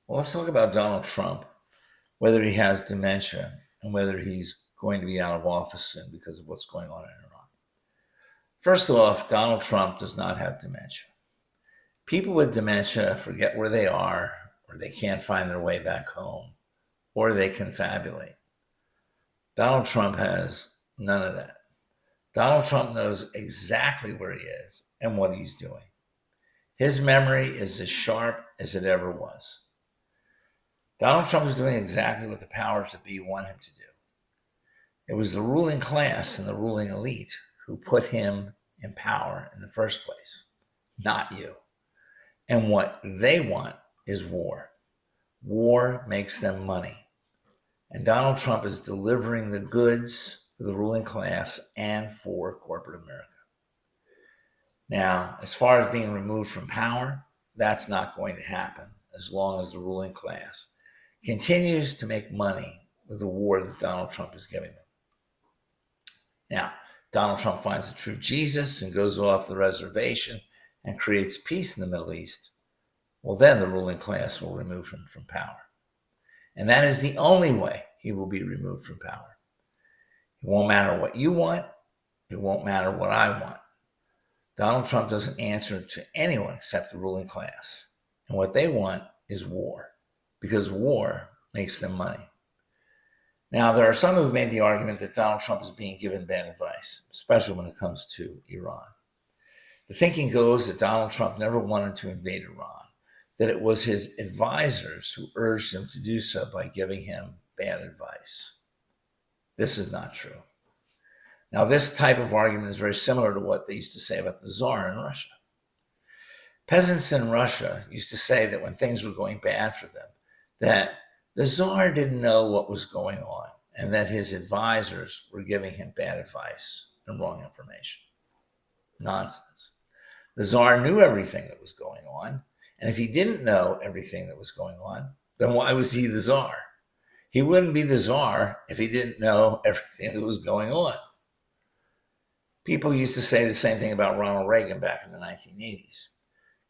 Well, let's talk about Donald Trump, whether he has dementia and whether he's going to be out of office soon because of what's going on in Iran. First off, Donald Trump does not have dementia. People with dementia forget where they are, or they can't find their way back home, or they confabulate. Donald Trump has none of that. Donald Trump knows exactly where he is and what he's doing. His memory is as sharp as it ever was. Donald Trump is doing exactly what the powers that be want him to do. It was the ruling class and the ruling elite who put him in power in the first place, not you. And what they want is war. War makes them money. And Donald Trump is delivering the goods for the ruling class and for corporate America. Now, as far as being removed from power, that's not going to happen as long as the ruling class continues to make money with the war that Donald Trump is giving them. Now, Donald Trump finds the true Jesus and goes off the reservation and creates peace in the Middle East. Well, then the ruling class will remove him from power. And that is the only way he will be removed from power. It won't matter what you want. It won't matter what I want. Donald Trump doesn't answer to anyone except the ruling class. And what they want is war, because war makes them money. Now, there are some who have made the argument that Donald Trump is being given bad advice, especially when it comes to Iran. The thinking goes that Donald Trump never wanted to invade Iran, that it was his advisors who urged him to do so by giving him bad advice. This is not true. Now, this type of argument is very similar to what they used to say about the Tsar in Russia. Peasants in Russia used to say that when things were going bad for them, that the Tsar didn't know what was going on and that his advisors were giving him bad advice and wrong information. Nonsense. The Tsar knew everything that was going on, and if he didn't know everything that was going on, then why was he the Tsar? He wouldn't be the Tsar if he didn't know everything that was going on. People used to say the same thing about Ronald Reagan back in the 1980s.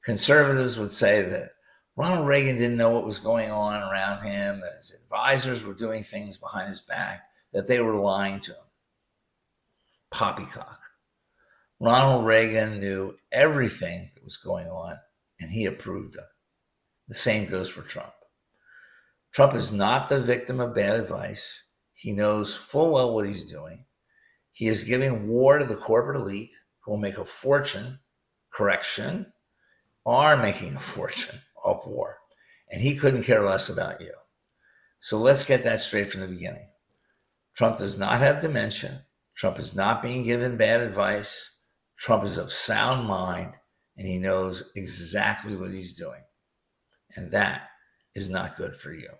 Conservatives would say that Ronald Reagan didn't know what was going on around him, that his advisors were doing things behind his back, that they were lying to him. Poppycock. Ronald Reagan knew everything that was going on, and he approved of it. The same goes for Trump. Trump is not the victim of bad advice. He knows full well what he's doing. He is giving war to the corporate elite who will make a fortune, are making a fortune off war. And he couldn't care less about you. So let's get that straight from the beginning. Trump does not have dementia. Trump is not being given bad advice. Trump is of sound mind, and he knows exactly what he's doing. And that is not good for you.